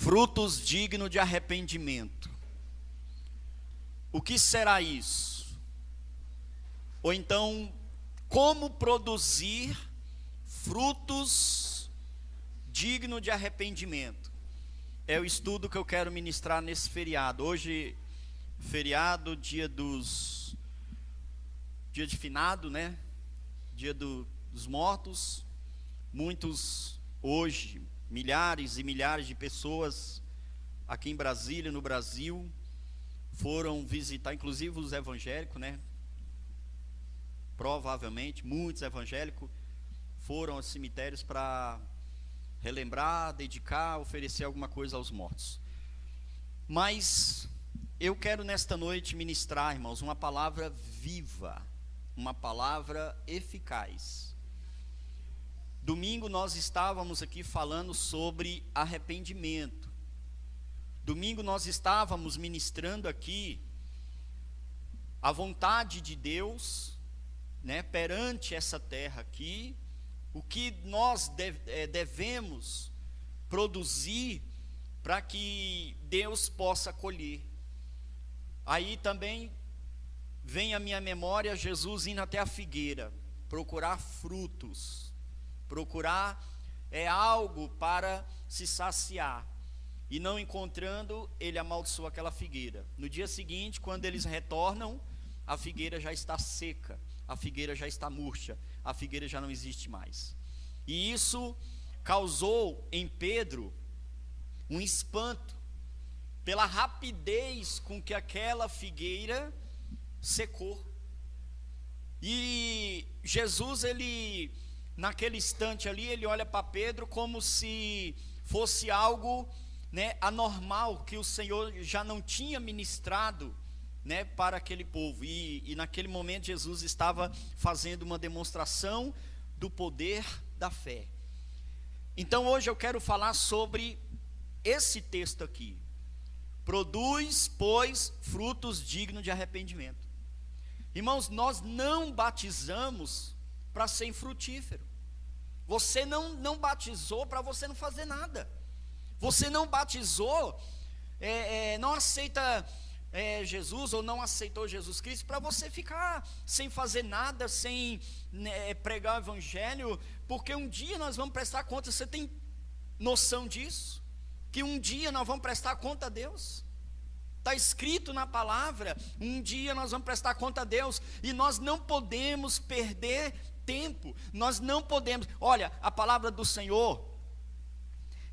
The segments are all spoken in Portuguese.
Frutos dignos de arrependimento. O que será isso? Ou então, como produzir frutos dignos de arrependimento? É o estudo que eu quero ministrar nesse feriado. Hoje, feriado, dia de finado, né? Dia dos mortos. Muitos hoje, milhares e milhares de pessoas aqui em Brasília, no Brasil, foram visitar, inclusive os evangélicos, né? Provavelmente, muitos evangélicos foram aos cemitérios para relembrar, dedicar, oferecer alguma coisa aos mortos. Mas eu quero nesta noite ministrar, irmãos, uma palavra viva, uma palavra eficaz. Domingo nós estávamos aqui falando sobre arrependimento. Domingo nós estávamos ministrando aqui a vontade de Deus, né, perante essa terra aqui, o que nós devemos produzir para que Deus possa colher. Aí também vem à minha memória Jesus indo até a figueira, procurar frutos, procurar algo para se saciar. E não encontrando, ele amaldiçoou aquela figueira. No dia seguinte, quando eles retornam, a figueira já está seca, a figueira já está murcha, a figueira já não existe mais. E isso causou em Pedro um espanto, pela rapidez com que aquela figueira secou. E Jesus, ele, naquele instante ali, ele olha para Pedro como se fosse algo, né, anormal, que o Senhor já não tinha ministrado, né, para aquele povo. E naquele momento Jesus estava fazendo uma demonstração do poder da fé. Então hoje eu quero falar sobre esse texto aqui. Produz, pois, frutos dignos de arrependimento. Irmãos, nós não batizamos para ser infrutífero. Você não batizou para você não fazer nada. Você não batizou, não aceita Jesus, ou não aceitou Jesus Cristo para você ficar sem fazer nada, sem pregar o evangelho, porque um dia nós vamos prestar conta. Você tem noção disso? Que um dia nós vamos prestar conta a Deus? Está escrito na palavra, um dia nós vamos prestar conta a Deus, e nós não podemos perder tempo, nós não podemos. Olha, a palavra do Senhor,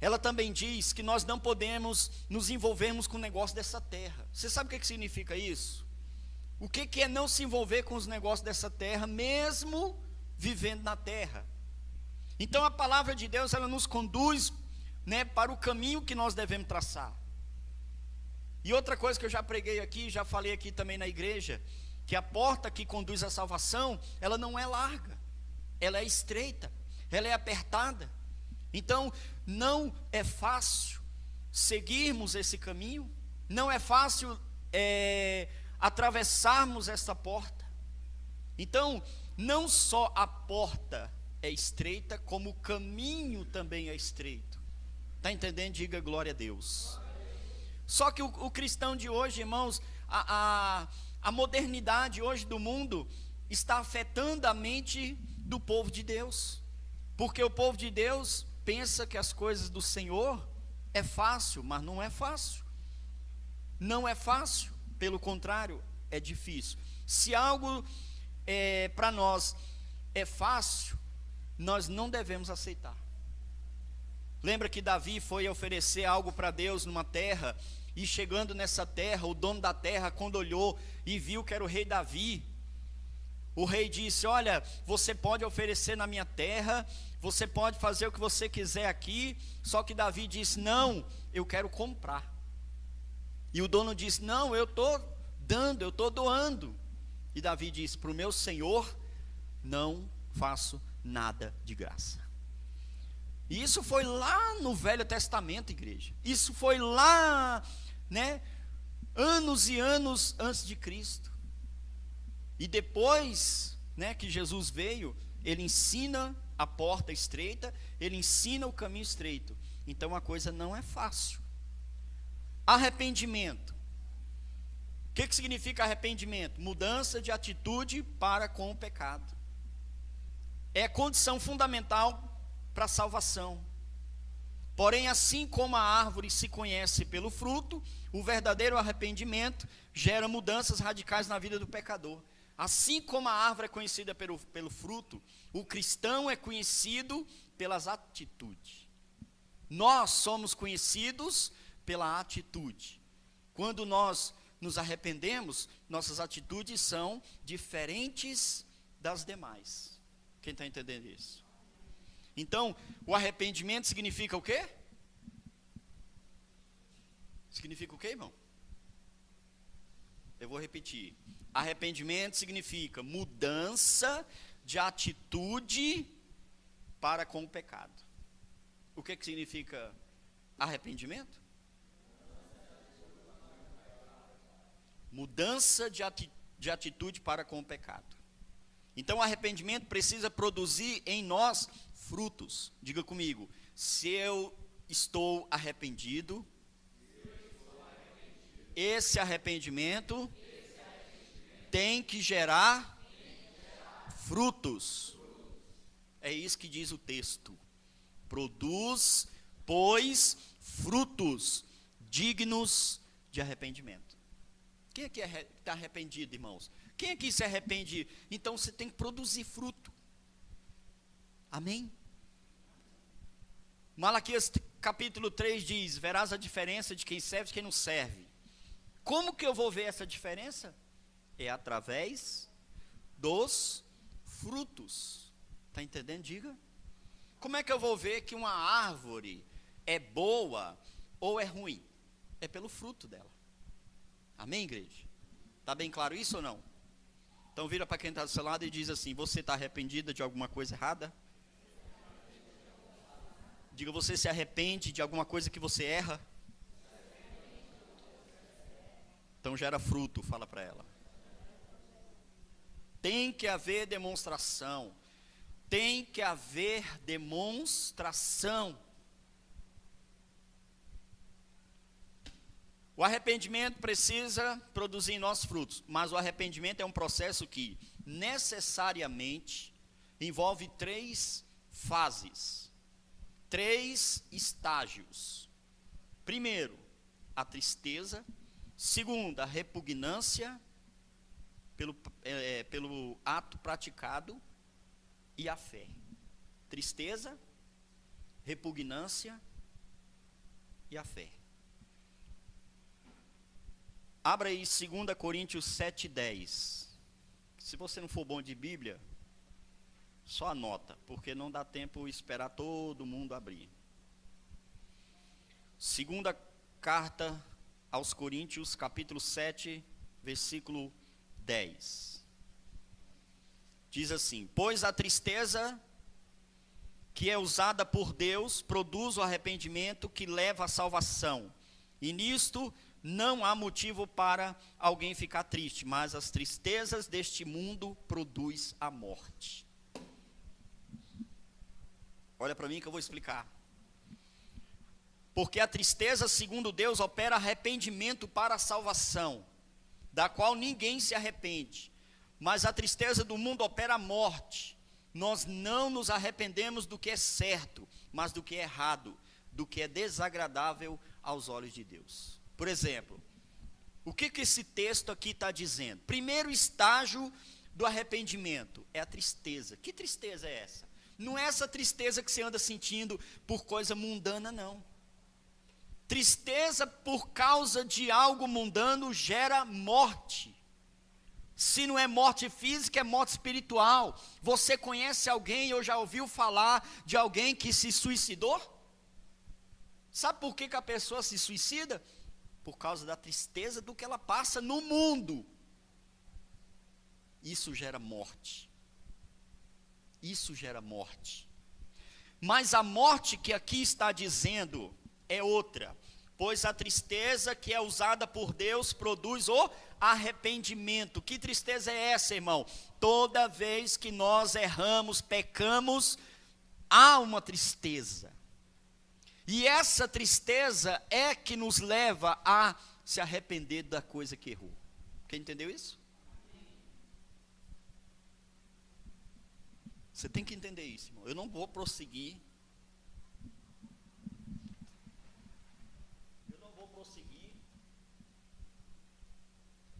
ela também diz que nós não podemos nos envolvermos com o negócio dessa terra. Você sabe o que significa isso? O que é não se envolver com os negócios dessa terra, mesmo vivendo na terra? Então a palavra de Deus, ela nos conduz, né, para o caminho que nós devemos traçar. E outra coisa que eu já preguei aqui, já falei aqui também na igreja, que a porta que conduz à salvação, ela não é larga, ela é estreita, ela é apertada. Então, não é fácil seguirmos esse caminho, não é fácil atravessarmos essa porta. Então, não só a porta é estreita, como o caminho também é estreito. Está entendendo? Diga glória a Deus. Só que o cristão de hoje, irmãos, a modernidade hoje do mundo está afetando a mente do povo de Deus, porque o povo de Deus pensa que as coisas do Senhor é fácil, mas não é fácil. Não é fácil, pelo contrário, é difícil. Se algo para nós é fácil, nós não devemos aceitar. Lembra que Davi foi oferecer algo para Deus numa terra, e chegando nessa terra, o dono da terra, quando olhou e viu que era o rei Davi, o rei disse: olha, você pode oferecer na minha terra, você pode fazer o que você quiser aqui. Só que Davi disse: não, eu quero comprar. E o dono disse: não, eu estou dando, eu estou doando. E Davi disse: para o meu Senhor não faço nada de graça. E isso foi lá no Velho Testamento, igreja. Isso foi lá, né, anos e anos antes de Cristo. E depois, né, que Jesus veio, ele ensina a porta estreita, ele ensina o caminho estreito. Então a coisa não é fácil, Arrependimento. O que significa arrependimento? Mudança de atitude para com o pecado. É condição fundamental para a salvação. Porém, assim como a árvore se conhece pelo fruto, o verdadeiro arrependimento gera mudanças radicais na vida do pecador. Assim como a árvore é conhecida pelo fruto, o cristão é conhecido pelas atitudes. Nós somos conhecidos pela atitude. Quando nós nos arrependemos, nossas atitudes são diferentes das demais. Quem está entendendo isso? Então, o arrependimento significa o quê? Significa o quê, irmão? Eu vou repetir. Arrependimento significa mudança de atitude para com o pecado. O que significa arrependimento? Mudança de atitude para com o pecado. Então, o arrependimento precisa produzir em nós frutos. Diga comigo, se eu estou arrependido, esse arrependimento tem que gerar frutos. É isso que diz o texto. Produz, pois, frutos dignos de arrependimento. Quem aqui está arrependido, irmãos? Quem aqui se arrepende? Então você tem que produzir fruto. Amém? Malaquias capítulo 3 diz: verás a diferença de quem serve e de quem não serve. Como que eu vou ver essa diferença? É através dos frutos. Está entendendo? Diga. Como é que eu vou ver que uma árvore é boa ou é ruim? É pelo fruto dela. Amém, igreja? Está bem claro isso ou não? Então vira para quem está do seu lado e diz assim: você está arrependida de alguma coisa errada? Diga, você se arrepende de alguma coisa que você erra? Então gera fruto, fala para ela. Tem que haver demonstração. Tem que haver demonstração. O arrependimento precisa produzir em nós frutos, mas o arrependimento é um processo que necessariamente envolve 3 fases, 3 estágios. Primeiro, a tristeza. Segundo, a repugnância pelo ato praticado. E a fé. Tristeza, repugnância e a fé. Abra aí 2 Coríntios 7:10. Se você não for bom de Bíblia, só anota, porque não dá tempo esperar todo mundo abrir. Segunda carta aos Coríntios, capítulo 7, versículo 10. Diz assim: pois a tristeza que é usada por Deus produz o arrependimento que leva à salvação. E nisto não há motivo para alguém ficar triste, mas as tristezas deste mundo produz a morte. Olha para mim que eu vou explicar. Porque a tristeza, segundo Deus, opera arrependimento para a salvação, da qual ninguém se arrepende. Mas a tristeza do mundo opera a morte. Nós não nos arrependemos do que é certo, mas do que é errado, do que é desagradável aos olhos de Deus. Por exemplo, o que esse texto aqui está dizendo? Primeiro estágio do arrependimento é a tristeza. Que tristeza é essa? Não é essa tristeza que você anda sentindo por coisa mundana, não. Tristeza por causa de algo mundano gera morte. Se não é morte física, é morte espiritual. Você conhece alguém ou já ouviu falar de alguém que se suicidou? Sabe por que a pessoa se suicida? Por causa da tristeza do que ela passa no mundo. Isso gera morte. Isso gera morte. Mas a morte que aqui está dizendo é outra. Pois a tristeza que é usada por Deus produz o arrependimento. Que tristeza é essa, irmão? Toda vez que nós erramos, pecamos, há uma tristeza. E essa tristeza é que nos leva a se arrepender da coisa que errou. Quem entendeu isso? Você tem que entender isso, irmão. Eu não vou prosseguir.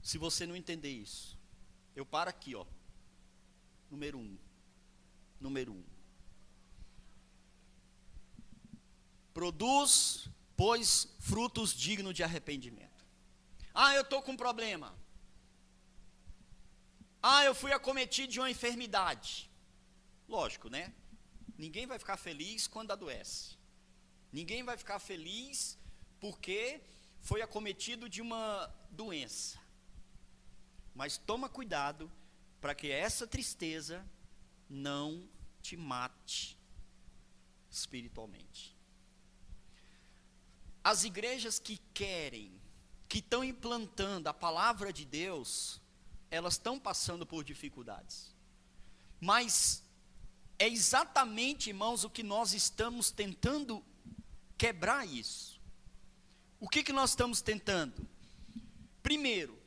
Se você não entender isso. Eu paro aqui, ó. Número um. Produz, pois, frutos dignos de arrependimento. Eu estou com um problema. Eu fui acometido de uma enfermidade. Lógico, né? Ninguém vai ficar feliz quando adoece. Ninguém vai ficar feliz porque foi acometido de uma doença. Mas toma cuidado para que essa tristeza não te mate espiritualmente. As igrejas que estão implantando a palavra de Deus, elas estão passando por dificuldades. Mas é exatamente, irmãos, o que nós estamos tentando quebrar isso. O que nós estamos tentando? Primeiro,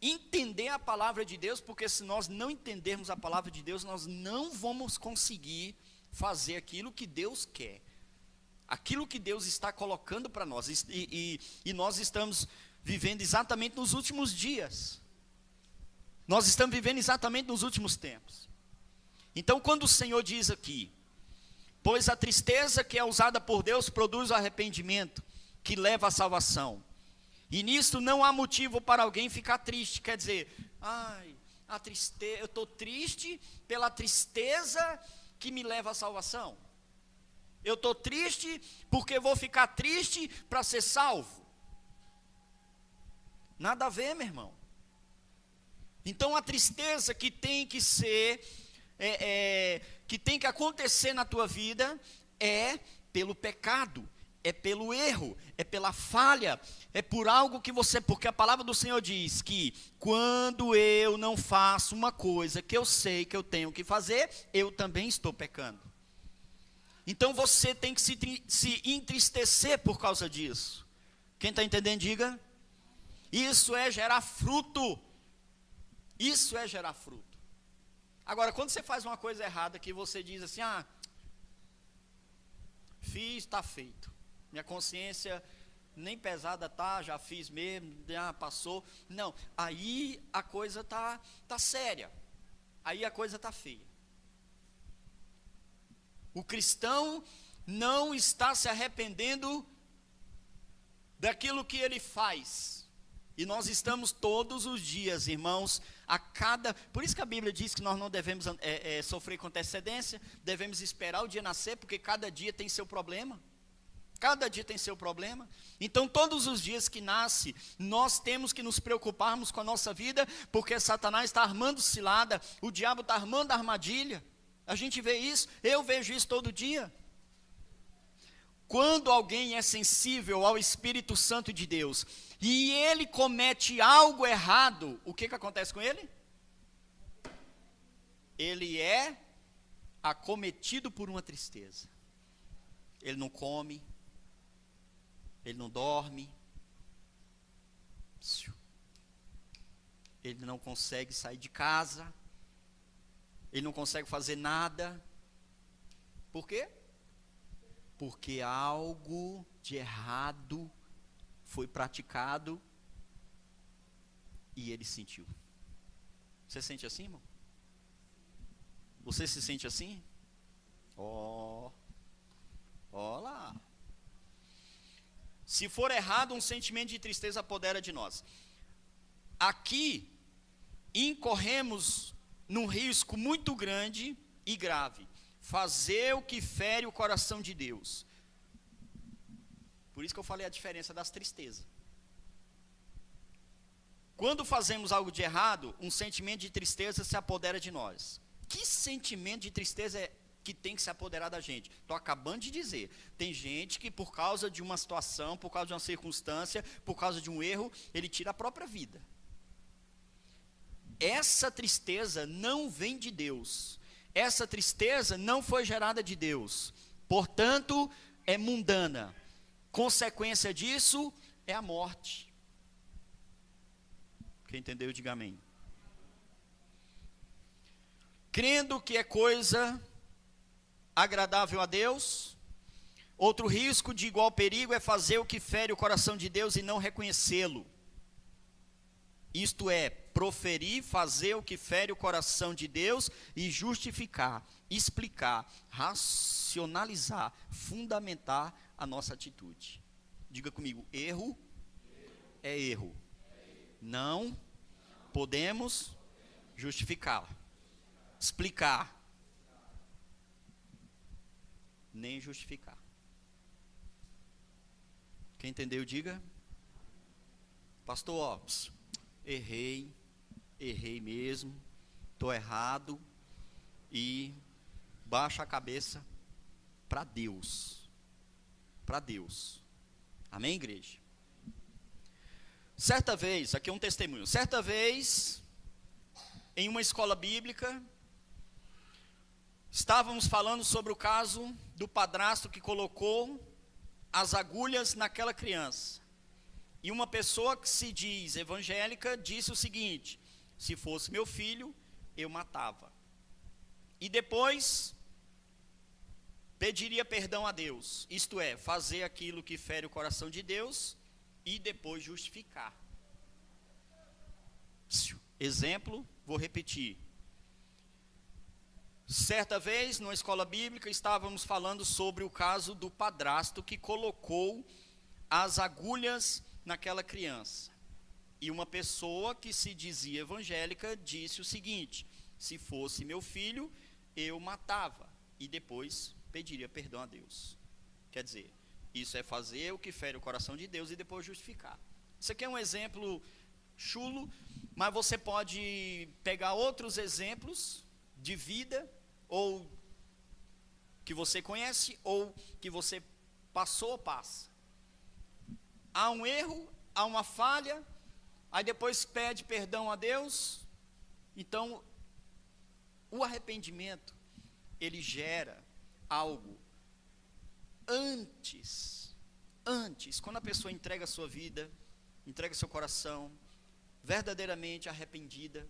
entender a palavra de Deus, porque se nós não entendermos a palavra de Deus, nós não vamos conseguir fazer aquilo que Deus quer. Aquilo que Deus está colocando para nós. E nós estamos vivendo exatamente nos últimos dias. Nós estamos vivendo exatamente nos últimos tempos. Então, quando o Senhor diz aqui, pois a tristeza que é usada por Deus produz o arrependimento, que leva à salvação. E nisto não há motivo para alguém ficar triste. Quer dizer, a tristeza, eu estou triste pela tristeza que me leva à salvação. Eu estou triste porque vou ficar triste para ser salvo. Nada a ver, meu irmão. Então a tristeza que tem que ser, que tem que acontecer na tua vida é pelo pecado, é pelo erro, é pela falha, é por algo que porque a palavra do Senhor diz que quando eu não faço uma coisa que eu sei que eu tenho que fazer, eu também estou pecando. Então você tem que se entristecer por causa disso. Quem está entendendo, diga. Isso é gerar fruto. Isso é gerar fruto. Agora, quando você faz uma coisa errada, que você diz assim, fiz, está feito. Minha consciência nem pesada tá, já fiz mesmo, já passou. Não, aí a coisa tá séria. Aí a coisa tá feia. O cristão não está se arrependendo daquilo que ele faz. E nós estamos todos os dias, irmãos, por isso que a Bíblia diz que nós não devemos sofrer com antecedência, devemos esperar o dia nascer, porque cada dia tem seu problema. Cada dia tem seu problema. Então todos os dias que nasce, nós temos que nos preocuparmos com a nossa vida, porque Satanás está armando cilada, o diabo está armando armadilha. A gente vê isso, eu vejo isso todo dia. Quando alguém é sensível ao Espírito Santo de Deus, e ele comete algo errado, o que acontece com ele? Ele é acometido por uma tristeza. Ele não come, ele não dorme, ele não consegue sair de casa, ele não consegue fazer nada. Por quê? Porque algo de errado foi praticado e ele sentiu. Você sente assim, irmão? Você se sente assim? Ó lá. Se for errado, um sentimento de tristeza apodera de nós. Aqui, incorremos num risco muito grande e grave. Fazer o que fere o coração de Deus. Por isso que eu falei a diferença das tristezas. Quando fazemos algo de errado, um sentimento de tristeza se apodera de nós. Que sentimento de tristeza é que tem que se apoderar da gente? Estou acabando de dizer. Tem gente que por causa de uma situação, por causa de uma circunstância, por causa de um erro, ele tira a própria vida. Essa tristeza não vem de Deus. Essa tristeza não foi gerada de Deus. Portanto, é mundana. Consequência disso é a morte. Quem entendeu, diga amém. Crendo que é coisa agradável a Deus. Outro risco de igual perigo é fazer o que fere o coração de Deus e não reconhecê-lo. Isto é, proferir, fazer o que fere o coração de Deus e justificar, explicar, racionalizar, fundamentar a nossa atitude. Diga comigo, erro é erro. Não podemos justificá-lo, explicar, nem justificar. Quem entendeu, diga. Pastor, ó, errei mesmo, estou errado, e baixa a cabeça para Deus. Para Deus. Amém, igreja? Certa vez, aqui é um testemunho, certa vez, em uma escola bíblica, estávamos falando sobre o caso do padrasto que colocou as agulhas naquela criança. E uma pessoa que se diz evangélica disse o seguinte: se fosse meu filho, eu matava. E depois pediria perdão a Deus. Isto é, fazer aquilo que fere o coração de Deus e depois justificar. Exemplo, vou repetir. Certa vez, numa escola bíblica, estávamos falando sobre o caso do padrasto que colocou as agulhas naquela criança. E uma pessoa que se dizia evangélica disse o seguinte: se fosse meu filho, eu matava e depois pediria perdão a Deus. Quer dizer, isso é fazer o que fere o coração de Deus e depois justificar. Isso aqui é um exemplo chulo, mas você pode pegar outros exemplos de vida, ou que você conhece, ou que você passou ou passa. Há um erro, há uma falha, aí depois pede perdão a Deus. Então, o arrependimento, ele gera algo antes, quando a pessoa entrega a sua vida, entrega seu coração, verdadeiramente arrependida,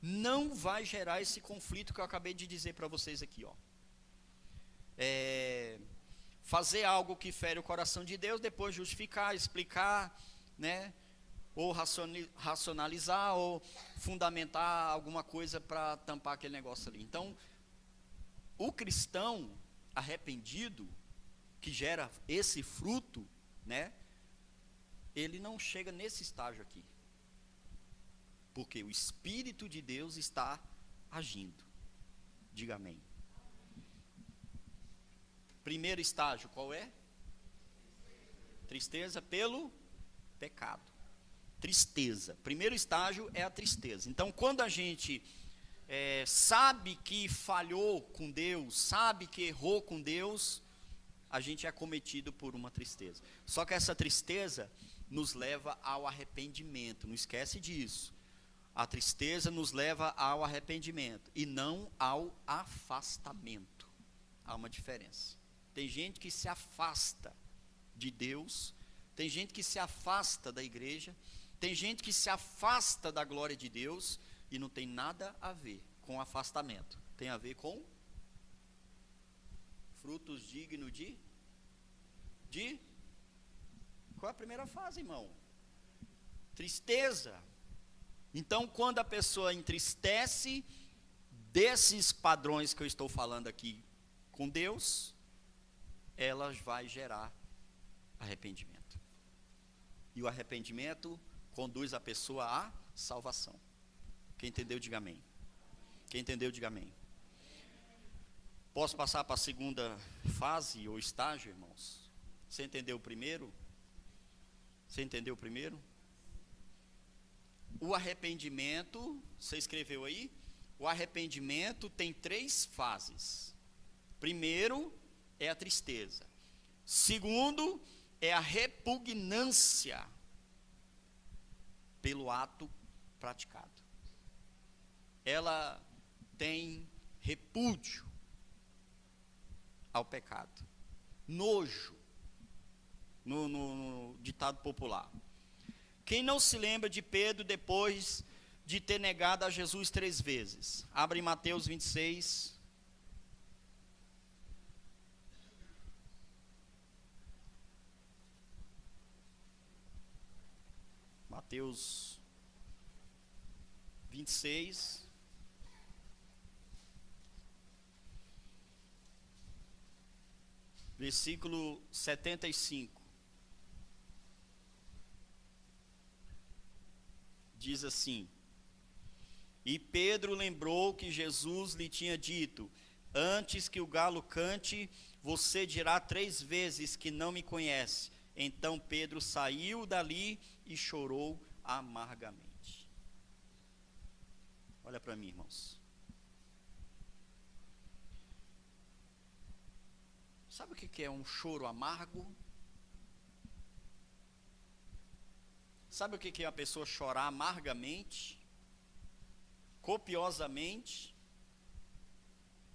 não vai gerar esse conflito que eu acabei de dizer para vocês aqui, ó. Fazer algo que fere o coração de Deus, depois justificar, explicar, né? Ou racionalizar, ou fundamentar alguma coisa para tampar aquele negócio ali. Então, o cristão arrependido, que gera esse fruto, né? Ele não chega nesse estágio aqui. Porque o Espírito de Deus está agindo. Diga amém. Primeiro estágio, qual é? Tristeza pelo pecado. Tristeza. Primeiro estágio é a tristeza. Então, quando a gente sabe que falhou com Deus, sabe que errou com Deus, a gente é acometido por uma tristeza. Só que essa tristeza nos leva ao arrependimento. Não esquece disso. A tristeza nos leva ao arrependimento e não ao afastamento. Há uma diferença. Tem gente que se afasta de Deus, tem gente que se afasta da igreja, tem gente que se afasta da glória de Deus e não tem nada a ver com afastamento. Tem a ver com frutos dignos de qual é a primeira fase, irmão? Tristeza. Então, quando a pessoa entristece desses padrões que eu estou falando aqui com Deus, ela vai gerar arrependimento. E o arrependimento conduz a pessoa à salvação. Quem entendeu, diga amém. Quem entendeu, diga amém. Posso passar para a segunda fase ou estágio, irmãos? Você entendeu o primeiro? Você entendeu o primeiro? O arrependimento, você escreveu aí? O arrependimento tem 3 fases. Primeiro é a tristeza. Segundo é a repugnância pelo ato praticado. Ela tem repúdio ao pecado. Nojo, no ditado popular. Quem não se lembra de Pedro depois de ter negado a Jesus 3 vezes? Abre em Mateus 26. Mateus 26. Versículo 75. Diz assim: E Pedro lembrou que Jesus lhe tinha dito: Antes que o galo cante, você dirá 3 vezes que não me conhece. Então Pedro saiu dali e chorou amargamente. Olha para mim, irmãos. Sabe o que é um choro amargo? Sabe o que é a pessoa chorar amargamente? Copiosamente?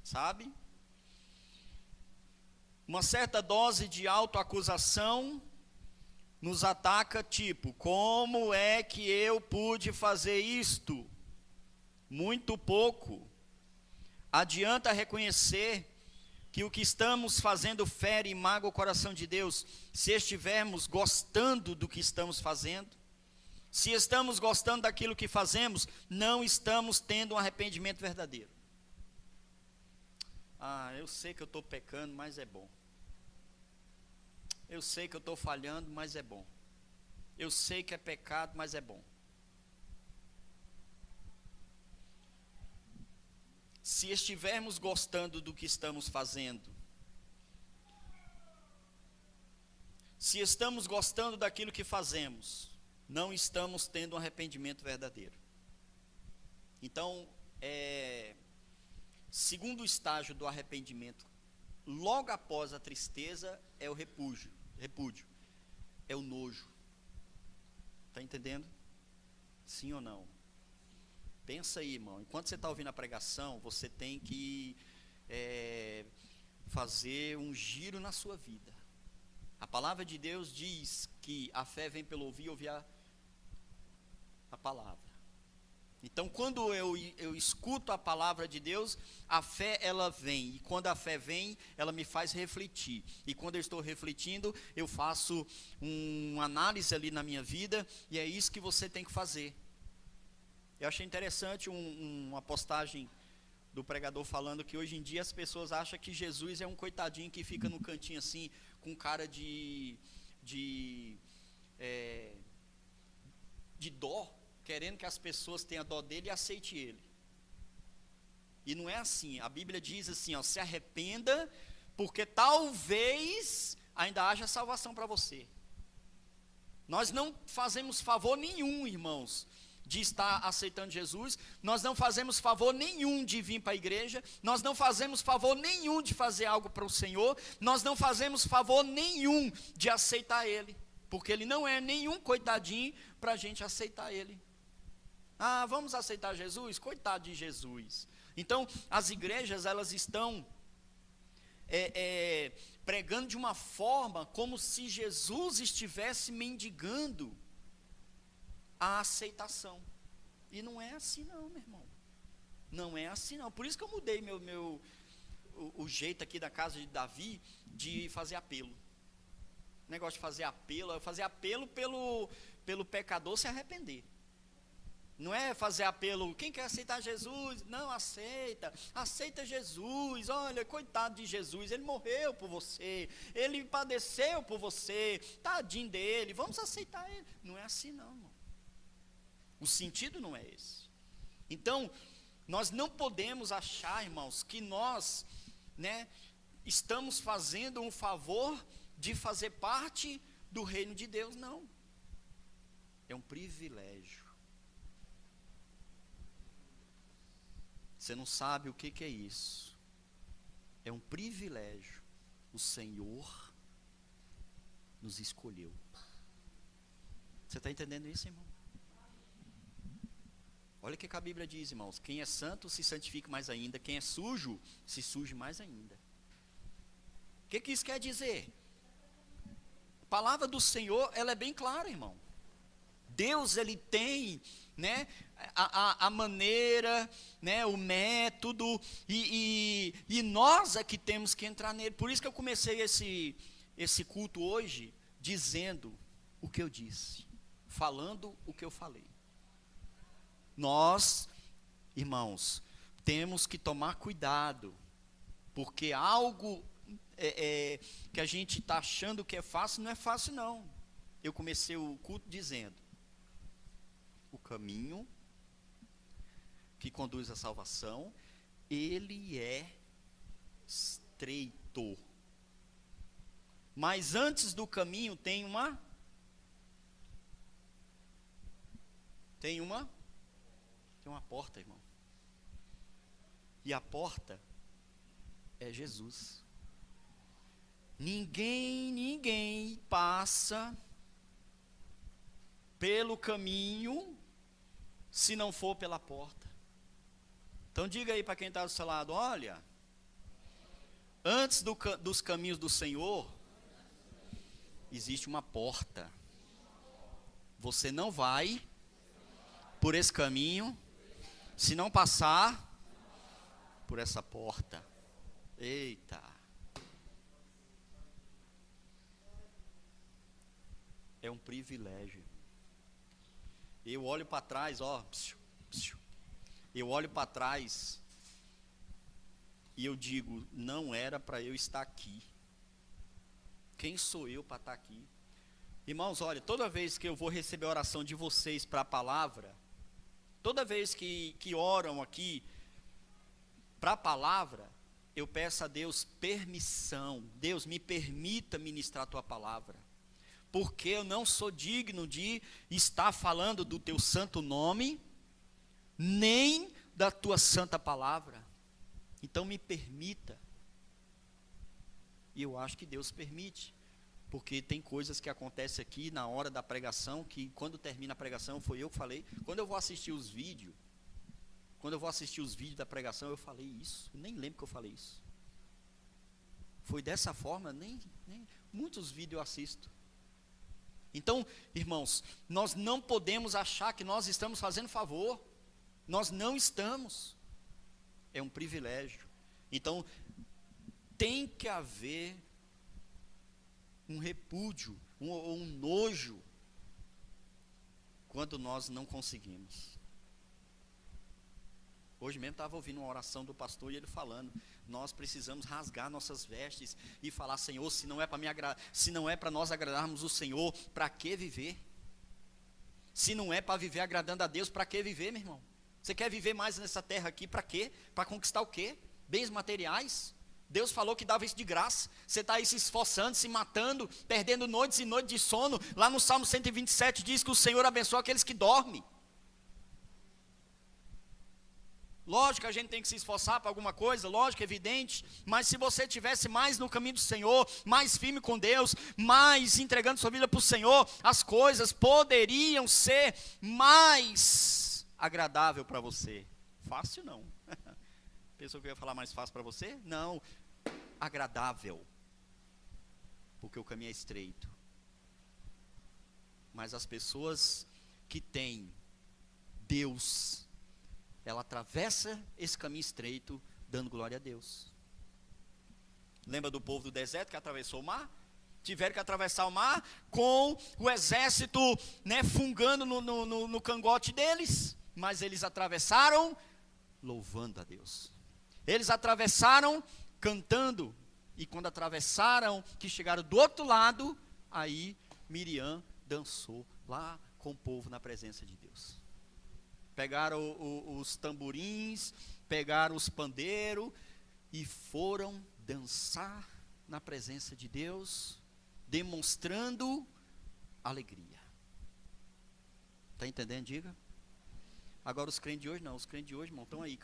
Sabe? Uma certa dose de autoacusação nos ataca, tipo: como é que eu pude fazer isto? Muito pouco. Adianta reconhecer que o que estamos fazendo fere e magoa o coração de Deus, se estivermos gostando do que estamos fazendo. Se estamos gostando daquilo que fazemos, não estamos tendo um arrependimento verdadeiro. Eu sei que eu estou pecando, mas é bom. Eu sei que eu estou falhando, mas é bom. Eu sei que é pecado, mas é bom. Se estivermos gostando do que estamos fazendo, se estamos gostando daquilo que fazemos, não estamos tendo um arrependimento verdadeiro. Então, segundo estágio do arrependimento, logo após a tristeza, é o repúdio, é o nojo. Está entendendo? Sim ou não? Pensa aí, irmão. Enquanto você está ouvindo a pregação, você tem que fazer um giro na sua vida. A palavra de Deus diz que a fé vem pelo ouvir a palavra. Então, quando eu escuto a palavra de Deus, a fé ela vem. E quando a fé vem, ela me faz refletir. E quando eu estou refletindo, eu faço uma análise ali na minha vida. E é isso que você tem que fazer. Eu achei interessante uma postagem do pregador falando que hoje em dia as pessoas acham que Jesus é um coitadinho que fica no cantinho assim, com cara de dó, querendo que as pessoas tenham dó dele e aceitem ele. E não é assim. A Bíblia diz assim, se arrependa, porque talvez ainda haja salvação para você. Nós não fazemos favor nenhum, irmãos, de estar aceitando Jesus. Nós não fazemos favor nenhum de vir para a igreja. Nós não fazemos favor nenhum de fazer algo para o Senhor. Nós não fazemos favor nenhum de aceitar Ele, porque Ele não é nenhum coitadinho para a gente aceitar Ele. Vamos aceitar Jesus? Coitado de Jesus. Então, as igrejas, elas estão pregando de uma forma como se Jesus estivesse mendigando a aceitação. E não é assim não, meu irmão. Não é assim não. Por isso que eu mudei o jeito aqui da casa de Davi de fazer apelo. O negócio de fazer apelo, é fazer apelo pelo pecador se arrepender. Não é fazer apelo, quem quer aceitar Jesus? Não, aceita Jesus. Olha, coitado de Jesus, ele morreu por você, ele padeceu por você, tadinho dele, vamos aceitar ele. Não é assim não, irmão. O sentido não é esse. Então, nós não podemos achar, irmãos, que nós, estamos fazendo um favor de fazer parte do reino de Deus, não. É um privilégio. Você não sabe o que é isso. É um privilégio. O Senhor nos escolheu. Você está entendendo isso, irmão? Olha o que a Bíblia diz, irmãos. Quem é santo se santifique mais ainda. Quem é sujo, se suje mais ainda. O que isso quer dizer? A palavra do Senhor, ela é bem clara, irmão. Deus, ele tem, né, a maneira, né, o método, e nós é que temos que entrar nele. Por isso que eu comecei esse culto hoje, dizendo o que eu disse, falando o que eu falei. Nós, irmãos, temos que tomar cuidado, porque algo que a gente está achando que é fácil, não é fácil não. Eu comecei o culto dizendo, o caminho que conduz à salvação, ele é estreito. Mas antes do caminho tem uma porta, irmão. E a porta é Jesus. Ninguém passa pelo caminho se não for pela porta. Então diga aí para quem está do seu lado, olha, antes dos caminhos do Senhor, existe uma porta. Você não vai por esse caminho se não passar por essa porta. Eita. É um privilégio. Eu olho para trás, ó. Eu olho para trás e eu digo, não era para eu estar aqui. Quem sou eu para estar aqui? Irmãos, olha, toda vez que eu vou receber a oração de vocês para a palavra, toda vez que oram aqui para a palavra, eu peço a Deus permissão. Deus, me permita ministrar a tua palavra, porque eu não sou digno de estar falando do teu santo nome, nem da tua santa palavra. Então me permita. E eu acho que Deus permite, porque tem coisas que acontecem aqui na hora da pregação, que quando termina a pregação, foi eu que falei. Quando eu vou assistir os vídeos da pregação, eu falei isso, eu nem lembro que eu falei isso. Foi dessa forma, nem muitos vídeos eu assisto. Então, irmãos, nós não podemos achar que nós estamos fazendo favor. Nós não estamos. É um privilégio. Então, tem que haver um repúdio, um nojo, quando nós não conseguimos. Hoje mesmo estava ouvindo uma oração do pastor e ele falando, nós precisamos rasgar nossas vestes e falar, Senhor, se não é para nós agradarmos o Senhor, para que viver? Se não é para viver agradando a Deus, para que viver, meu irmão? Você quer viver mais nessa terra aqui, para quê? Para conquistar o quê? Bens materiais? Deus falou que dava isso de graça. Você está aí se esforçando, se matando, perdendo noites e noites de sono. Lá no Salmo 127 diz que o Senhor abençoa aqueles que dormem. Lógico que a gente tem que se esforçar para alguma coisa, lógico, evidente, mas se você estivesse mais no caminho do Senhor, mais firme com Deus, mais entregando sua vida para o Senhor, as coisas poderiam ser mais agradável para você. Fácil não. Pensou que eu ia falar mais fácil para você? Não, agradável, porque o caminho é estreito. Mas as pessoas que têm Deus, ela atravessa esse caminho estreito, dando glória a Deus. Lembra do povo do deserto que atravessou o mar? Tiveram que atravessar o mar com o exército, né, fungando no cangote deles. Mas eles atravessaram louvando a Deus. Eles atravessaram cantando. E quando atravessaram, que chegaram do outro lado, aí Miriam dançou lá com o povo na presença de Deus. Pegaram os tamborins, pegaram os pandeiros e foram dançar na presença de Deus, demonstrando alegria. Está entendendo? Diga. Agora os crentes de hoje não, os crentes de hoje, irmão, estão aí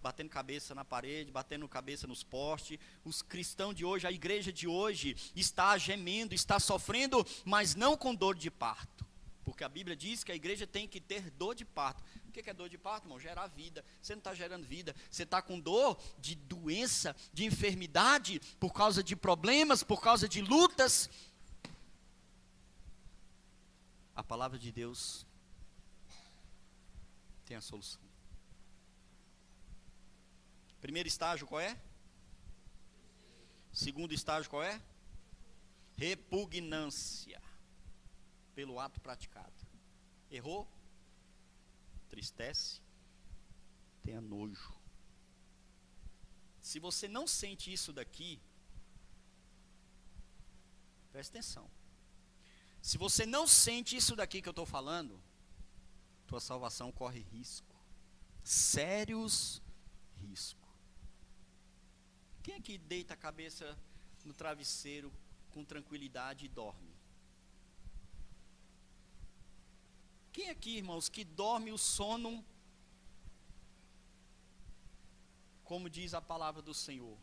batendo cabeça na parede, batendo cabeça nos postes. Os cristãos de hoje, a igreja de hoje está gemendo, está sofrendo, mas não com dor de parto, porque porque a Bíblia diz que a igreja tem que ter dor de parto. O que é dor de parto, irmão? Gerar vida. Você não está gerando vida, você está com dor de doença, de enfermidade, por causa de problemas, por causa de lutas. A palavra de Deus tem a solução. Primeiro estágio qual é? Segundo estágio qual é? Repugnância pelo ato praticado. Errou? Tristece, tenha nojo. Se você não sente isso daqui, preste atenção. Se você não sente isso daqui que eu estou falando, tua salvação corre risco. Sérios riscos. Quem aqui deita a cabeça no travesseiro com tranquilidade e dorme? Quem aqui, irmãos, que dorme o sono, como diz a palavra do Senhor,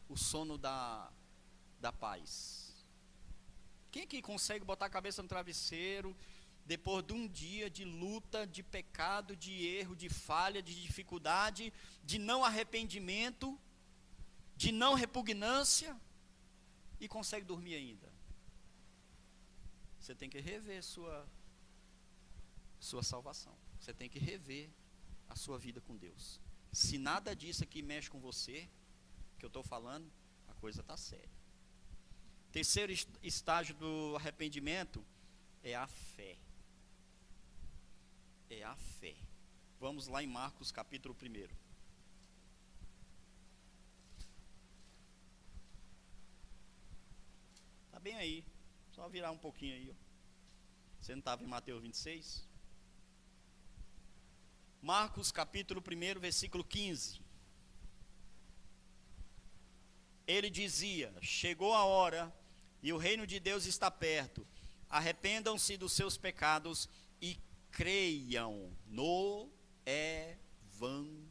o sono da paz? Quem aqui consegue botar a cabeça no travesseiro, depois de um dia de luta, de pecado, de erro, de falha, de dificuldade, de não arrependimento, de não repugnância, e consegue dormir ainda? Você tem que rever sua salvação. Você tem que rever a sua vida com Deus. Se nada disso aqui mexe com você, que eu estou falando, a coisa está séria. Terceiro estágio do arrependimento é a fé. É a fé. Vamos lá em Marcos capítulo 1. Está bem aí. Só virar um pouquinho aí. Ó. Você não estava em Mateus 26? Marcos capítulo 1, versículo 15. Ele dizia: chegou a hora e o reino de Deus está perto. Arrependam-se dos seus pecados e creiam no Evangelho.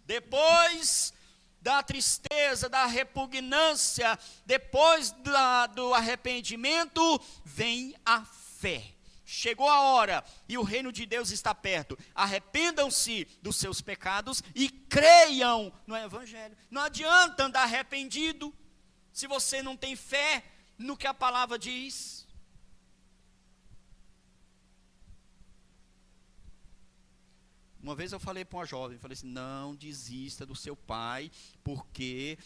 Depois da tristeza, da repugnância, depois do arrependimento, vem a fé. Chegou a hora e o reino de Deus está perto. Arrependam-se dos seus pecados e creiam no Evangelho. Não adianta andar arrependido se você não tem fé no que a palavra diz. Uma vez eu falei para uma jovem, falei assim: não desista do seu pai, porque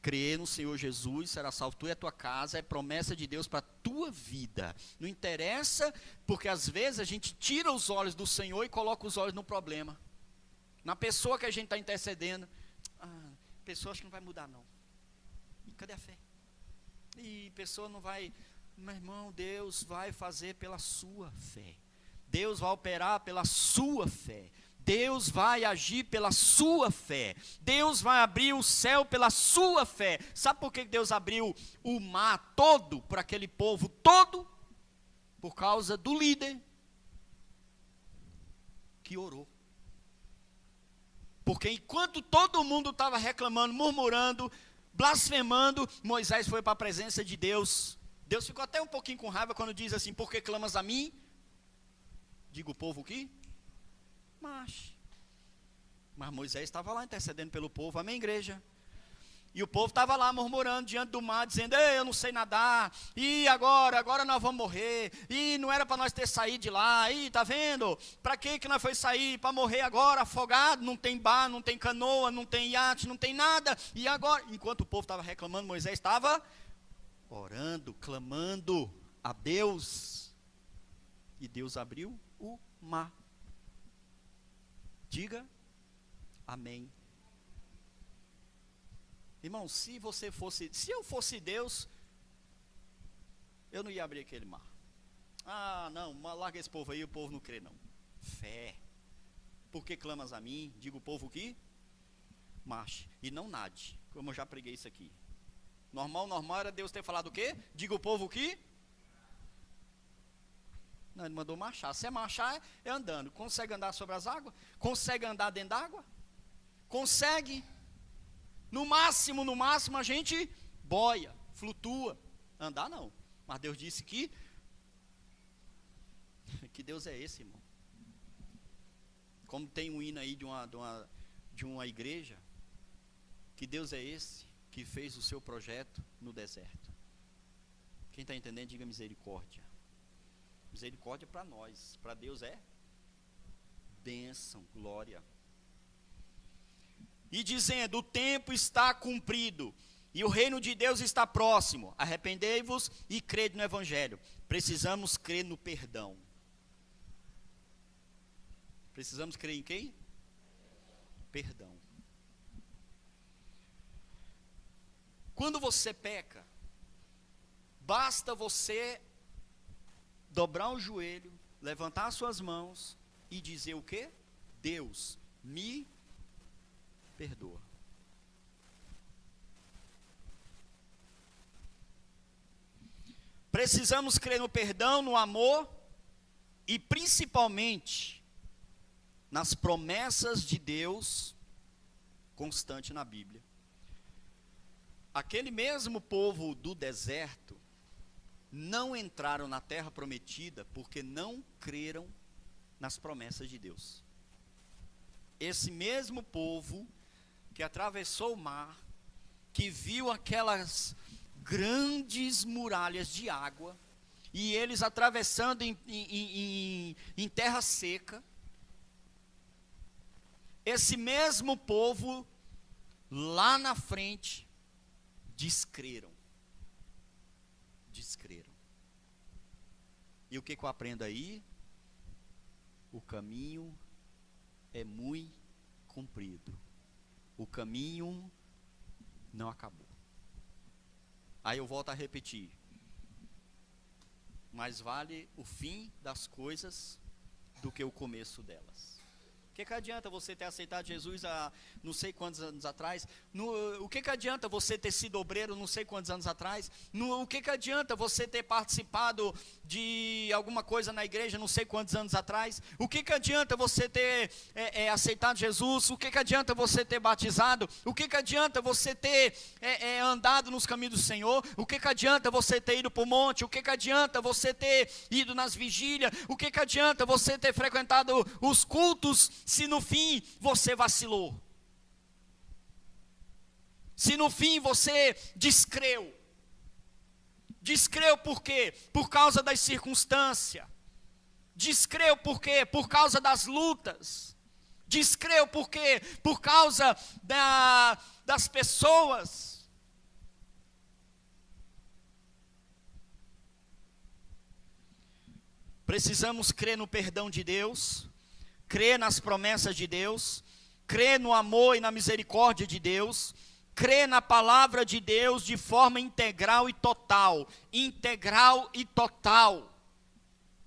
crer no Senhor Jesus, será salvo tu e a tua casa, é promessa de Deus para a tua vida. Não interessa, porque às vezes a gente tira os olhos do Senhor e coloca os olhos no problema, na pessoa que a gente está intercedendo. A pessoa acho que não vai mudar não. E cadê a fé? E a pessoa não vai. Meu irmão, Deus vai fazer pela sua fé. Deus vai operar pela sua fé. Deus vai agir pela sua fé. Deus vai abrir o céu pela sua fé. Sabe por que Deus abriu o mar todo para aquele povo todo? Por causa do líder que orou. Porque enquanto todo mundo estava reclamando, murmurando, blasfemando, Moisés foi para a presença de Deus. Deus ficou até um pouquinho com raiva quando diz assim: por que clamas a mim? Diga o povo que mas Moisés estava lá intercedendo pelo povo, amém, igreja? E o povo estava lá murmurando diante do mar, dizendo: ei, eu não sei nadar, e agora nós vamos morrer, e não era para nós ter saído de lá, e tá vendo? Para que nós foi sair? Para morrer agora, afogado, não tem bar, não tem canoa, não tem iate, não tem nada, e agora? Enquanto o povo estava reclamando, Moisés estava orando, clamando a Deus, e Deus abriu o mar. Diga amém. Irmão, se eu fosse Deus, eu não ia abrir aquele mar. Ah, não, larga esse povo aí, o povo não crê não. Fé. Por que clamas a mim? Diga o povo que marche e não nade, como eu já preguei isso aqui. Normal era Deus ter falado o quê? Diga o povo que não, ele mandou marchar. Se é marchar, é andando. Consegue andar sobre as águas? Consegue andar dentro d'água? Consegue. No máximo, a gente boia, flutua. Andar não. Mas Deus disse que Deus é esse, irmão. Como tem um hino aí de uma igreja, que Deus é esse que fez o seu projeto no deserto. Quem está entendendo, diga misericórdia. Misericórdia para nós, para Deus é bênção, glória. E dizendo: o tempo está cumprido e o reino de Deus está próximo. Arrependei-vos e crede no evangelho. Precisamos crer no perdão. Precisamos crer em quem? Perdão. Quando você peca, basta você dobrar o joelho, levantar as suas mãos e dizer o quê? Deus, me perdoa. Precisamos crer no perdão, no amor e principalmente nas promessas de Deus constante na Bíblia. Aquele mesmo povo do deserto não entraram na terra prometida porque não creram nas promessas de Deus. Esse mesmo povo que atravessou o mar, que viu aquelas grandes muralhas de água, e eles atravessando em terra seca, esse mesmo povo lá na frente descreram. E o que eu aprendo aí? O caminho é muito comprido. O caminho não acabou. Aí eu volto a repetir. Mais vale o fim das coisas do que o começo delas. O que adianta você ter aceitado Jesus há não sei quantos anos atrás? O que adianta você ter sido obreiro não sei quantos anos atrás? O que adianta você ter participado de alguma coisa na igreja não sei quantos anos atrás? O que adianta você ter aceitado Jesus? O que adianta você ter batizado? O que adianta você ter andado nos caminhos do Senhor? O que adianta você ter ido para o monte? O que adianta você ter ido nas vigílias? O que adianta você ter frequentado os cultos, se no fim você vacilou? Se no fim você descreu? Descreu por quê? Por causa das circunstâncias. Descreu por quê? Por causa das lutas. Descreu por quê? Por causa das pessoas. Precisamos crer no perdão de Deus, crer nas promessas de Deus, crer no amor e na misericórdia de Deus, crer na palavra de Deus de forma integral e total. Integral e total.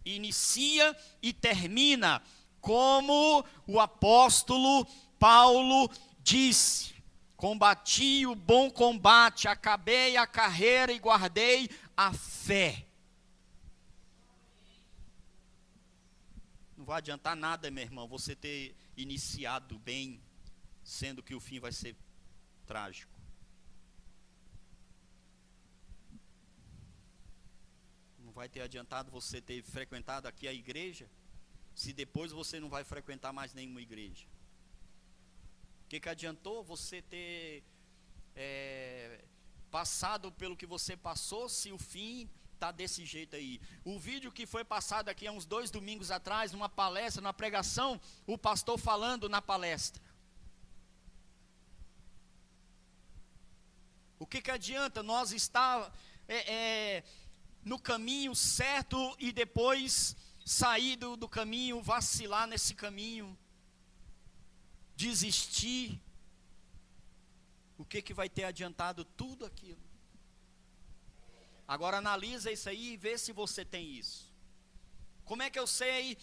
Inicia e termina, como o apóstolo Paulo disse: combati o bom combate, acabei a carreira e guardei a fé. Não vai adiantar nada, meu irmão, você ter iniciado bem, sendo que o fim vai ser trágico. Não vai ter adiantado você ter frequentado aqui a igreja, se depois você não vai frequentar mais nenhuma igreja. O que adiantou você ter passado pelo que você passou, se o fim está desse jeito aí? O vídeo que foi passado aqui há uns 2 domingos atrás, numa palestra, numa pregação, o pastor falando na palestra. O que adianta nós estar no caminho certo e depois sair do caminho, vacilar nesse caminho, desistir? O que vai ter adiantado tudo aquilo? Agora analisa isso aí e vê se você tem isso. Como é que eu sei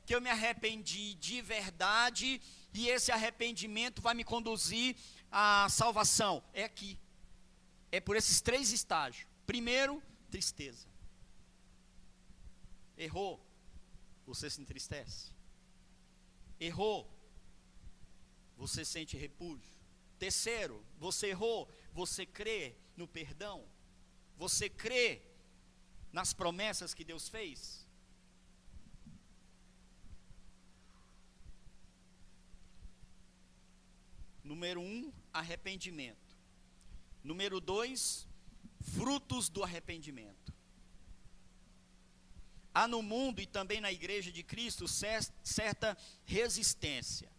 que eu me arrependi de verdade e esse arrependimento vai me conduzir à salvação? É aqui. É por esses 3 estágios. Primeiro, tristeza. Errou, você se entristece. Errou, você sente repúdio. Terceiro, você errou, você crê no perdão. Você crê nas promessas que Deus fez? Número 1, arrependimento. Número 2, frutos do arrependimento. Há no mundo e também na igreja de Cristo certa resistência.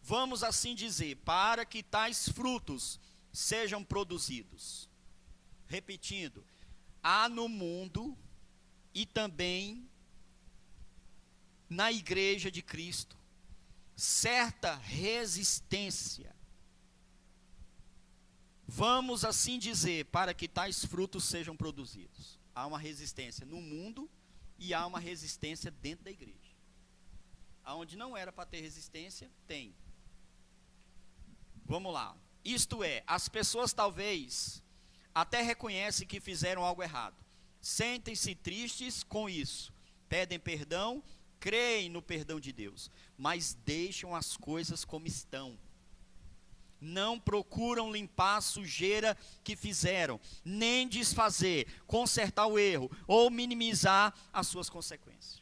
Vamos assim dizer, para que tais frutos sejam produzidos. Repetindo, há no mundo e também na igreja de Cristo certa resistência. Vamos assim dizer, para que tais frutos sejam produzidos. Há uma resistência no mundo e há uma resistência dentro da igreja. Aonde não era para ter resistência, tem. Vamos lá. Isto é, as pessoas talvez até reconhecem que fizeram algo errado. Sentem-se tristes com isso. Pedem perdão, creem no perdão de Deus. Mas deixam as coisas como estão. Não procuram limpar a sujeira que fizeram, nem desfazer, consertar o erro, ou minimizar as suas consequências.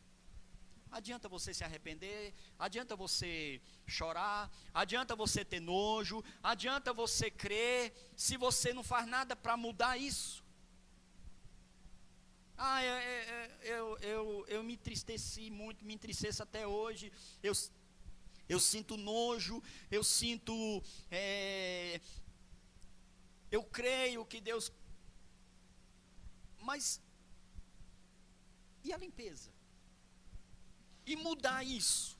Adianta você se arrepender, adianta você chorar, adianta você ter nojo, adianta você crer, se você não faz nada para mudar isso. Eu me entristeci muito, me entristeço até hoje, eu sinto nojo, eu sinto, eu creio que Deus, mas, e a limpeza? E mudar isso?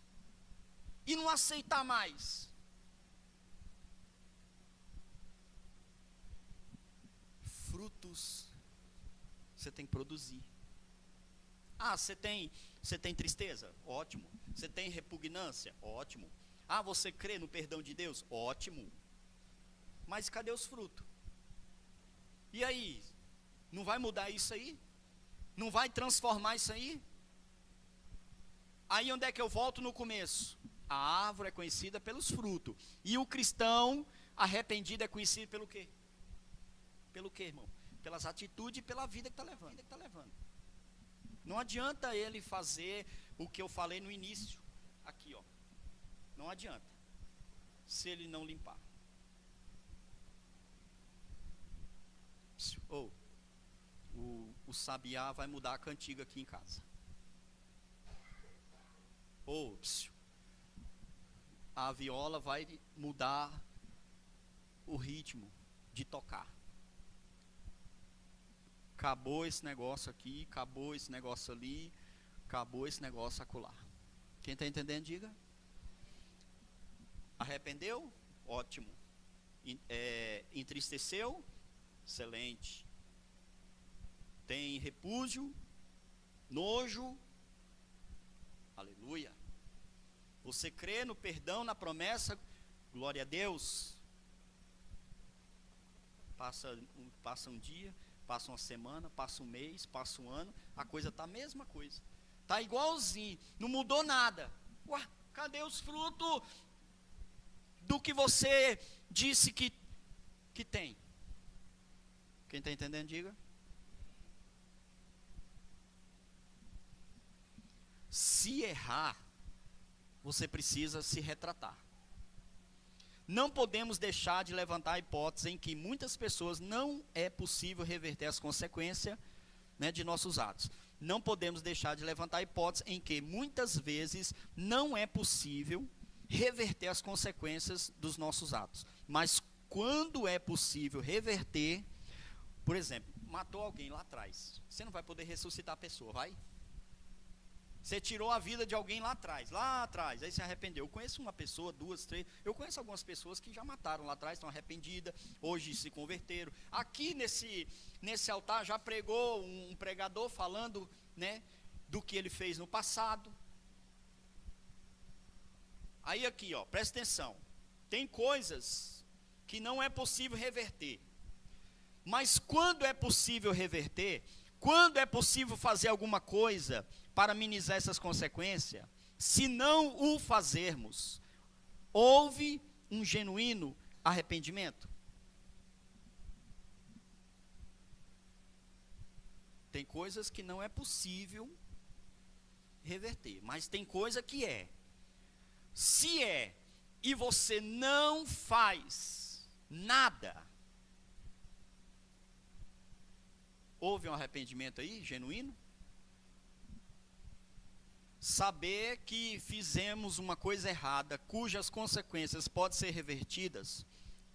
E não aceitar mais? Frutos, você tem que produzir. Você tem tristeza? Ótimo. Você tem repugnância? Ótimo. Você crê no perdão de Deus? Ótimo. Mas cadê os frutos? E aí? Não vai mudar isso aí? Não vai transformar isso aí? Aí onde é que eu volto no começo? A árvore é conhecida pelos frutos. E o cristão arrependido é conhecido pelo quê? Pelo quê, irmão? Pelas atitudes e pela vida que está levando. Não adianta ele fazer o que eu falei no início. Aqui, ó. Não adianta. Se ele não limpar. O sabiá vai mudar a cantiga aqui em casa. A viola vai mudar o ritmo de tocar. Acabou esse negócio aqui, acabou esse negócio ali, acabou esse negócio acolá. Quem está entendendo, diga. Arrependeu? Ótimo. Entristeceu? Excelente. Tem repúdio? Nojo? Aleluia. Você crê no perdão, na promessa? Glória a Deus. Passa um dia, passa uma semana, passa um mês, passa um ano, a coisa está a mesma coisa. Está igualzinho, não mudou nada. Cadê os frutos do que você disse que tem? Quem está entendendo, diga. Se errar, você precisa se retratar. Não podemos deixar de levantar a hipótese em que muitas pessoas não é possível reverter as consequências, de nossos atos. Não podemos deixar de levantar a hipótese em que muitas vezes não é possível reverter as consequências dos nossos atos. Mas quando é possível reverter, por exemplo, matou alguém lá atrás, você não vai poder ressuscitar a pessoa, vai? Você tirou a vida de alguém lá atrás, aí se arrependeu. Eu conheço uma pessoa, 2, 3, eu conheço algumas pessoas que já mataram lá atrás, estão arrependidas, hoje se converteram. Aqui nesse altar já pregou um pregador falando, do que ele fez no passado. Aí aqui, ó, presta atenção, tem coisas que não é possível reverter. Mas quando é possível reverter, quando é possível fazer alguma coisa para minimizar essas consequências, se não o fazermos, houve um genuíno arrependimento? Tem coisas que não é possível reverter, mas tem coisa que é. Se é, e você não faz nada, houve um arrependimento aí, genuíno? Saber que fizemos uma coisa errada, cujas consequências podem ser revertidas,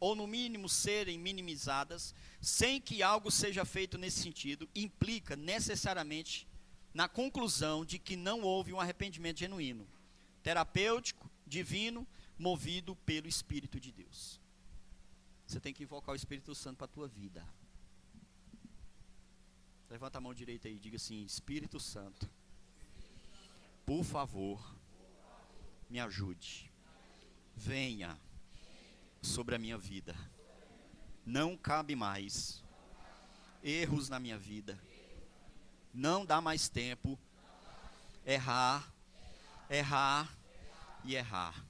ou no mínimo serem minimizadas, sem que algo seja feito nesse sentido, implica necessariamente na conclusão de que não houve um arrependimento genuíno, terapêutico, divino, movido pelo Espírito de Deus. Você tem que invocar o Espírito Santo para a tua vida. Levanta a mão direita aí e diga assim: Espírito Santo, por favor, me ajude. Venha sobre a minha vida. Não cabe mais erros na minha vida. Não dá mais tempo errar e errar.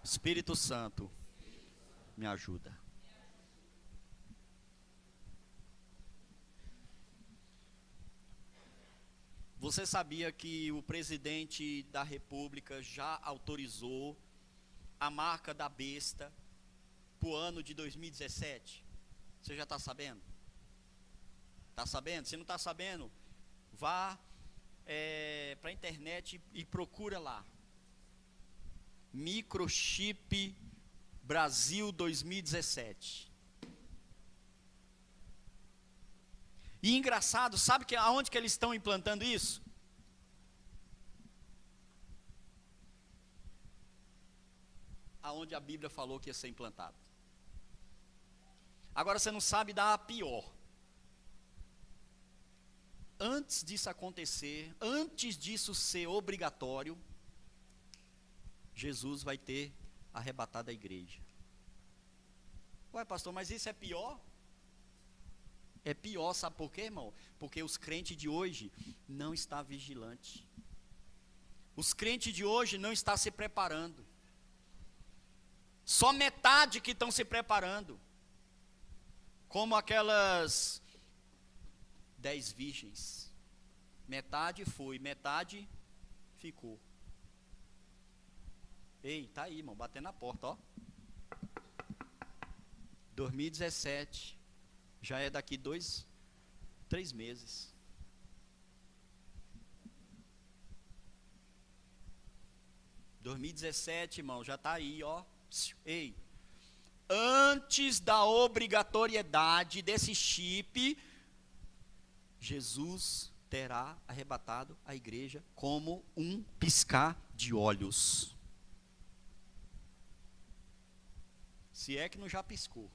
Espírito Santo, me ajuda. Você sabia que o presidente da República já autorizou a marca da besta para o ano de 2017? Você já está sabendo? Está sabendo? Se não está sabendo, vá para a internet e procura lá. Microchip Brasil 2017. E engraçado, sabe aonde que eles estão implantando isso? Aonde a Bíblia falou que ia ser implantado. Agora você não sabe dar a pior. Antes disso acontecer, antes disso ser obrigatório, Jesus vai ter arrebatado a igreja. Ué, pastor, mas isso é pior? É pior, sabe por quê, irmão? Porque os crentes de hoje não estão vigilantes. Os crentes de hoje não estão se preparando. Só metade que estão se preparando. Como aquelas 10 virgens. Metade foi, metade ficou. Ei, tá aí, irmão, batendo na porta, ó. 2017. Já é daqui 3 meses. – 2017, irmão, já está aí, ó. Ei, antes da obrigatoriedade desse chip, Jesus terá arrebatado a igreja como um piscar de olhos. Se é que não já piscou.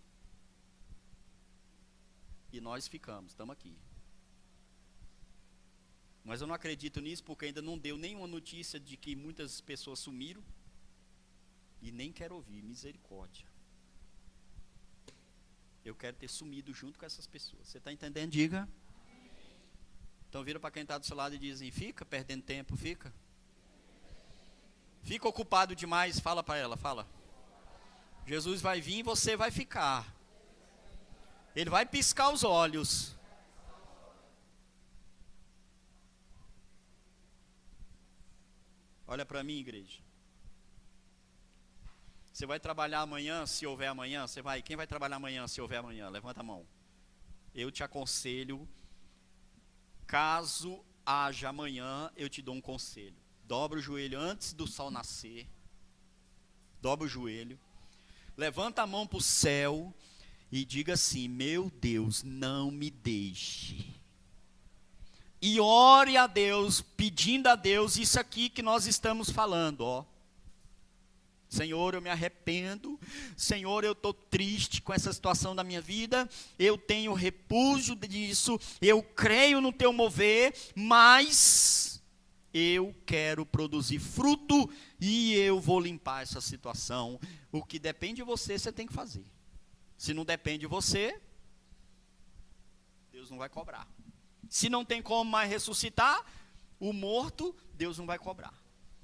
E nós ficamos, estamos aqui. Mas eu não acredito nisso porque ainda não deu nenhuma notícia de que muitas pessoas sumiram. E nem quero ouvir, misericórdia. Eu quero ter sumido junto com essas pessoas. Você está entendendo? Diga. Então vira para quem está do seu lado e diz assim: fica perdendo tempo, fica. Fica ocupado demais, fala para ela, fala. Jesus vai vir e você vai ficar. Ele vai piscar os olhos. Olha para mim, igreja. Você vai trabalhar amanhã, se houver amanhã? Você vai? Quem vai trabalhar amanhã, se houver amanhã? Levanta a mão. Eu te aconselho, caso haja amanhã, eu te dou um conselho. Dobra o joelho antes do sol nascer. Dobra o joelho. Levanta a mão para o céu. E diga assim: meu Deus, não me deixe. E ore a Deus, pedindo a Deus isso aqui que nós estamos falando, ó. Senhor, eu me arrependo. Senhor, eu estou triste com essa situação da minha vida. Eu tenho repúdio disso. Eu creio no teu mover, mas eu quero produzir fruto e eu vou limpar essa situação. O que depende de você, você tem que fazer. Se não depende de você, Deus não vai cobrar. Se não tem como mais ressuscitar o morto, Deus não vai cobrar.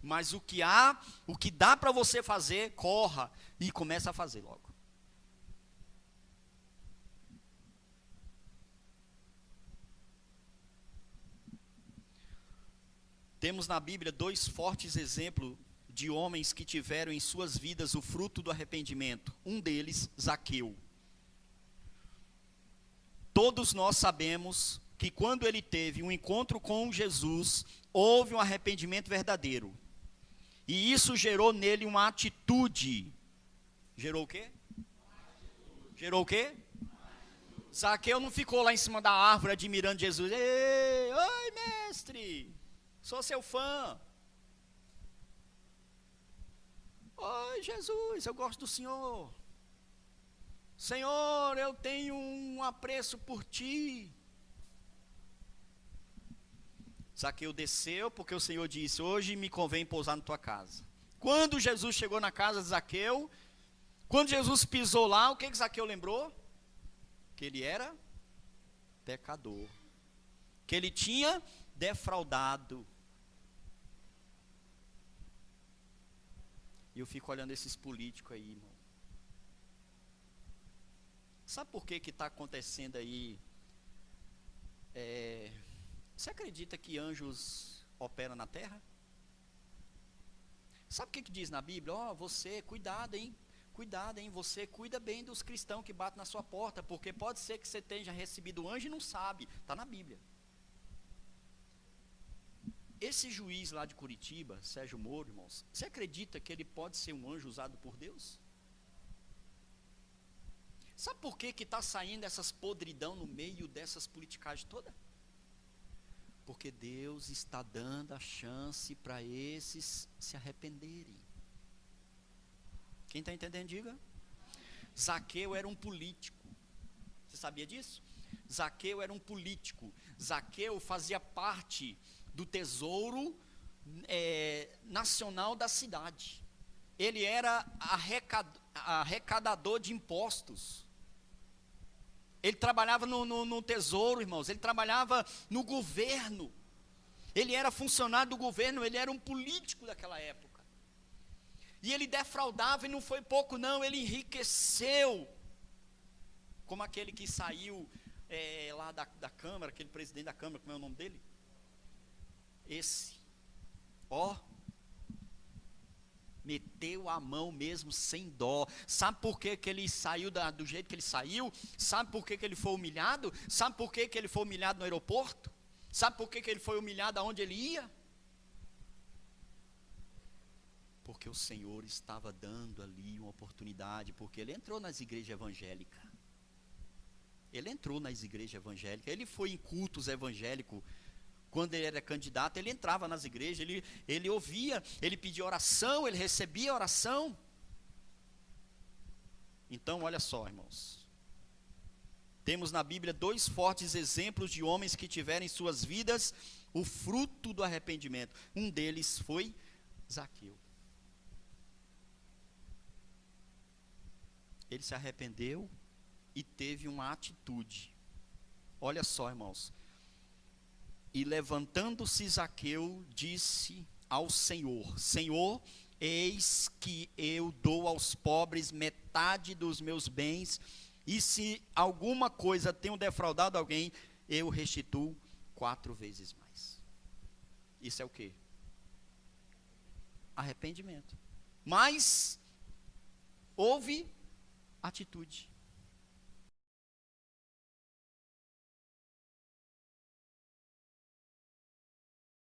Mas o que dá para você fazer, corra e começa a fazer logo. Temos na Bíblia dois fortes exemplos de homens que tiveram em suas vidas o fruto do arrependimento. Um deles, Zaqueu. Todos nós sabemos que quando ele teve um encontro com Jesus, houve um arrependimento verdadeiro. E isso gerou nele uma atitude. Gerou o quê? Gerou o quê? Zaqueu não ficou lá em cima da árvore admirando Jesus. Ei, oi, mestre, sou seu fã. Oi, Jesus, eu gosto do Senhor. Senhor, eu tenho um apreço por ti. Zaqueu desceu porque o Senhor disse: hoje me convém pousar na tua casa. Quando Jesus chegou na casa de Zaqueu, quando Jesus pisou lá, o que Zaqueu lembrou? Que ele era pecador, que ele tinha defraudado. E eu fico olhando esses políticos aí, irmão. Sabe por que está acontecendo aí? Você acredita que anjos operam na terra? Sabe o que diz na Bíblia? Você, cuidado, hein? Cuidado, hein? Você cuida bem dos cristãos que batem na sua porta, porque pode ser que você tenha recebido anjo e não sabe. Está na Bíblia. Esse juiz lá de Curitiba, Sérgio Moro, irmãos, você acredita que ele pode ser um anjo usado por Deus? Sabe por que está saindo essas podridão no meio dessas politicagens todas? Porque Deus está dando a chance para esses se arrependerem. Quem está entendendo, diga. Zaqueu era um político. Você sabia disso? Zaqueu era um político. Zaqueu fazia parte do tesouro nacional da cidade. Ele era arrecadador de impostos. Ele trabalhava no tesouro, irmãos. Ele trabalhava no governo. Ele era funcionário do governo. Ele era um político daquela época. E ele defraudava, e não foi pouco não. Ele enriqueceu. Como aquele que saiu lá da Câmara, aquele presidente da Câmara, como é o nome dele? Esse. Meteu a mão mesmo sem dó. Sabe por que ele saiu do jeito que ele saiu? Sabe por que ele foi humilhado? Sabe por que ele foi humilhado no aeroporto? Sabe por que ele foi humilhado aonde ele ia? Porque o Senhor estava dando ali uma oportunidade, porque ele entrou nas igrejas evangélicas. Ele entrou nas igrejas evangélicas, ele foi em cultos evangélicos. Quando ele era candidato, ele entrava nas igrejas, ele ouvia, ele pedia oração, ele recebia oração. Então, olha só, irmãos. Temos na Bíblia dois fortes exemplos de homens que tiveram em suas vidas o fruto do arrependimento. Um deles foi Zaqueu. Ele se arrependeu e teve uma atitude. Olha só, irmãos. E levantando-se Zaqueu, disse ao Senhor: Senhor, eis que eu dou aos pobres metade dos meus bens, e se alguma coisa tenho defraudado alguém, eu restituo 4 vezes mais. Isso é o quê? Arrependimento. Mas houve atitude.